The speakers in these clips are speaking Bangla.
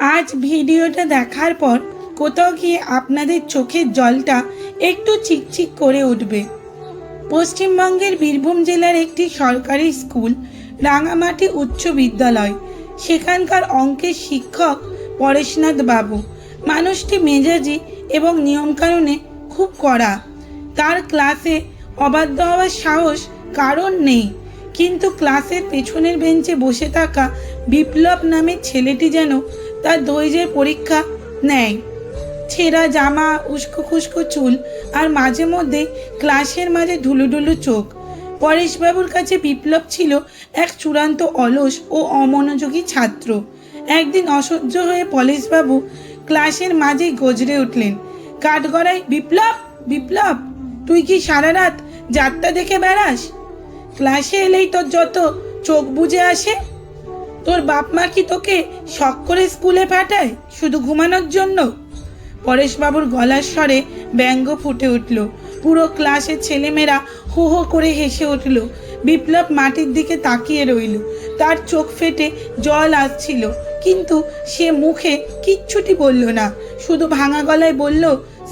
আজ ভিডিওটা দেখার পর কোথাও গিয়ে আপনাদের চোখের জলটা একটু চিকচিক করে উঠবে। পশ্চিমবঙ্গের বীরভূম জেলার একটি সরকারি স্কুল রাঙামাটি উচ্চ বিদ্যালয়, সেখানকার অঙ্কের শিক্ষক পরেশনাথ বাবু মানুষটি মেজাজি এবং নিয়মকানুনে খুব কড়া। তার ক্লাসে অবাধ্য হওয়ার সাহস কারণ নেই, কিন্তু ক্লাসের পেছনের বেঞ্চে বসে থাকা বিপ্লব নামের ছেলেটি যেন তার ধৈর্যের পরীক্ষা নেয়। ছেঁড়া জামা, উস্কো খুস্কো চুল আর মাঝে মধ্যে ক্লাসের মাঝে ঢুলুঢুলু চোখ। পরেশবাবুর কাছে বিপ্লব ছিল এক চূড়ান্ত অলস ও অমনোযোগী ছাত্র। একদিন অসহ্য হয়ে পরেশবাবু ক্লাসের মাঝেই গজরে উঠলেন, কাঠগড়ায়, বিপ্লব বিপ্লব, তুই কি সারা রাত যাত্রা দেখে বেড়াস? ক্লাসে এলেই তোর যত চোখ বুজে আসে। তোর বাপ মা কি তোকে শখ করে স্কুলে পাঠায় শুধু ঘুমানোর জন্য? পরেশবাবুর গলার স্বরে ব্যঙ্গ ফুটে উঠল। পুরো ক্লাসের ছেলেমেয়েরা হো হো করে হেসে উঠল। বিপ্লব মাটির দিকে তাকিয়ে রইল। তার চোখ ফেটে জল আসছিল, কিন্তু সে মুখে কিচ্ছুটি বলল না, শুধু ভাঙা গলায় বলল,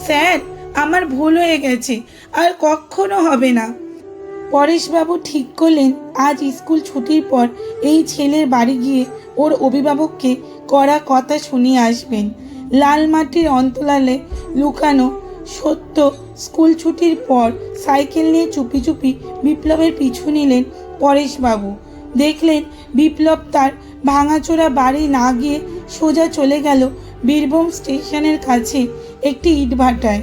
স্যার, আমার ভুল হয়ে গেছে, আর কখনো হবে না। পরেশবাবু ঠিক করলেন আজ স্কুল ছুটির পর এই ছেলের বাড়ি গিয়ে ওর অভিভাবককে কড়া কথা শুনিয়ে আসবেন। লাল মাটির অন্তরালে লুকানো সত্য। স্কুল ছুটির পর সাইকেল নিয়ে চুপি চুপি বিপ্লবের পিছু নিলেন পরেশবাবু। দেখলেন বিপ্লব তার ভাঙাচোরা বাড়ি না গিয়ে সোজা চলে গেল বীরভূম স্টেশনের কাছে একটি ইটভাটায়।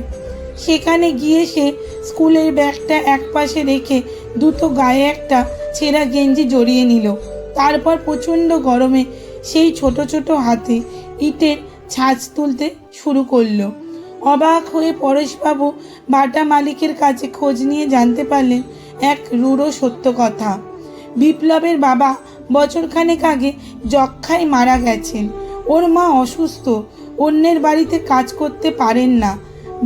সেখানে গিয়ে সে স্কুলের ব্যাগটা একপাশে রেখে দুটো গায়ে একটা ছেঁড়া গেঞ্জি জড়িয়ে নিল। তারপর প্রচণ্ড গরমে সেই ছোট ছোট হাতে ইটের ছাঁচ তুলতে শুরু করলো। অবাক হয়ে পরেশবাবু ভাটা মালিকের কাছে খোঁজ নিয়ে জানতে পারলেন এক রূঢ় সত্য কথা। বিপ্লবের বাবা বছরখানেক আগে যক্ষ্মায় মারা গেছেন। ওর মা অসুস্থ, অন্যের বাড়িতে কাজ করতে পারেন না।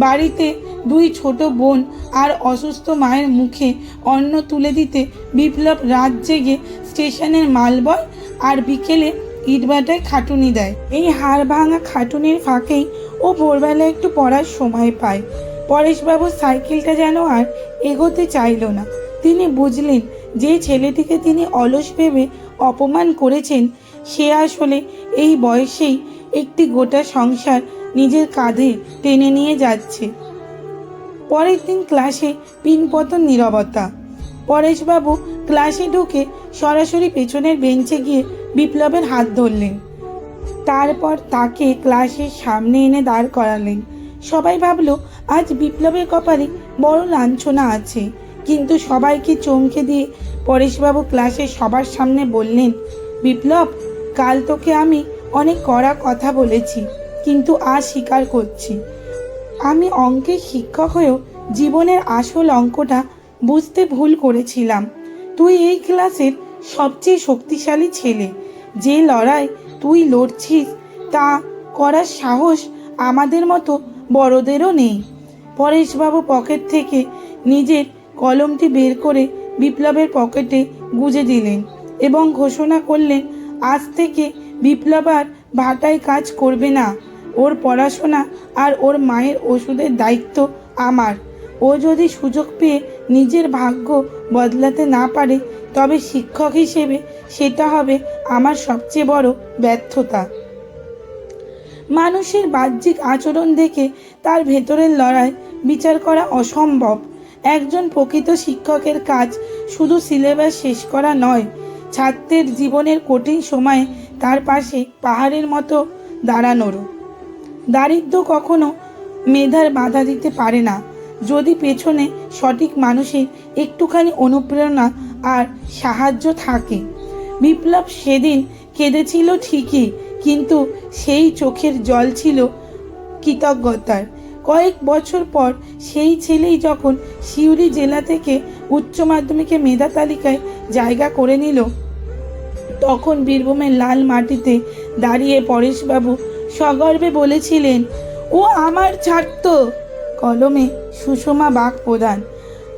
বাড়িতে দুই ছোট বোন আর অসুস্থ মায়ের মুখে অন্ন তুলে দিতে বিপ্লব রাত জেগে স্টেশনের মালবয় আর বিকেলে ইটভাটায় খাটুনি দেয়। এই হাড় ভাঙা খাটুনির ফাঁকেই ও ভোরবেলা একটু পড়ার সময় পায়। পরেশবাবুর সাইকেলটা যেন আর এগোতে চাইল না। তিনি বুঝলেন যে ছেলেটিকে তিনি অলস ভেবে অপমান করেছেন, সে আসলে এই বয়সেই একটি গোটা সংসার নিজের কাঁধে টেনে নিয়ে যাচ্ছে। পরের দিন ক্লাসে পিনপতন নীরবতা। পরেশবাবু ক্লাসে ঢুকে সরাসরি পেছনের বেঞ্চে গিয়ে বিপ্লবের হাত ধরলেন। তারপর তাকে ক্লাসের সামনে এনে দাঁড় করালেন। সবাই ভাবল আজ বিপ্লবের কপালে বড় লাঞ্ছনা আছে, কিন্তু সবাইকে চমকে দিয়ে পরেশবাবু ক্লাসের সবার সামনে বললেন, বিপ্লব, কাল তোকে আমি অনেক কড়া কথা বলেছি, কিন্তু আজ স্বীকার করছি, আমি অঙ্কের শিক্ষক হয়েও জীবনের আসল অঙ্কটা বুঝতে ভুল করেছিলাম। তুই এই ক্লাসের সবচেয়ে শক্তিশালী ছেলে। যে লড়াই তুই লড়ছিস তা করার সাহস আমাদের মতো বড়দেরও নেই। পরেশবাবু পকেট থেকে নিজের কলমটি বের করে বিপ্লবের পকেটে গুজে দিলেন এবং ঘোষণা করলেন, আজ থেকে বিপ্লব আর ভাটায় কাজ করবে না। ওর পড়াশোনা আর ওর মায়ের ওষুধের দায়িত্ব আমার। ও যদি সুযোগ পেয়ে নিজের ভাগ্য বদলাতে না পারে, তবে শিক্ষক হিসেবে সেটা হবে আমার সবচেয়ে বড় ব্যর্থতা। মানুষের বাহ্যিক আচরণ দেখে তার ভেতরের লড়াই বিচার করা অসম্ভব। একজন প্রকৃত শিক্ষকের কাজ শুধু সিলেবাস শেষ করা নয়, ছাত্রের জীবনের কঠিন সময়ে তার পাশে পাহাড়ের মতো দাঁড়ানোরও। দারিদ্র্য কখনো মেধার বাধা দিতে পারে না, যদি পেছনে সঠিক মানুষের একটুখানি অনুপ্রেরণা আর সাহায্য থাকে। বিপ্লব সেদিন কেঁদেছিল ঠিকই, কিন্তু সেই চোখের জল ছিল কৃতজ্ঞতার। কয়েক বছর পর সেই ছেলেই যখন সিউড়ি জেলা থেকে উচ্চ মাধ্যমিকে মেধা তালিকায় জায়গা করে নিল, তখন বীরভূমের লাল মাটিতে দাঁড়িয়ে পরেশবাবু সগর্বে বলেছিলেন, ও আমার ছাত্র। কলমে সুষমা বাগ প্রদান।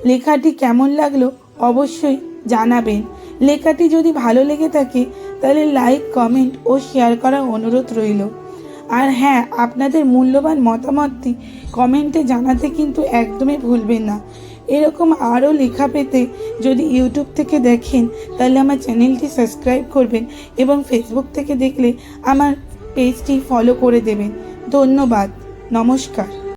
লেখাটি কেমন লাগলো অবশ্যই জানাবেন। লেখাটি যদি ভালো লেগে থাকে তাহলে লাইক, কমেন্ট ও শেয়ার করার অনুরোধ রইল। আর হ্যাঁ, আপনাদের মূল্যবান মতামতটি কমেন্টে জানাতে কিন্তু একদমই ভুলবেন না। এরকম আরও লেখা পেতে যদি ইউটিউব থেকে দেখেন তাহলে আমার চ্যানেলটি সাবস্ক্রাইব করবেন এবং ফেসবুক থেকে দেখলে আমার পেজটি ফলো করে দেবেন। ধন্যবাদ। নমস্কার।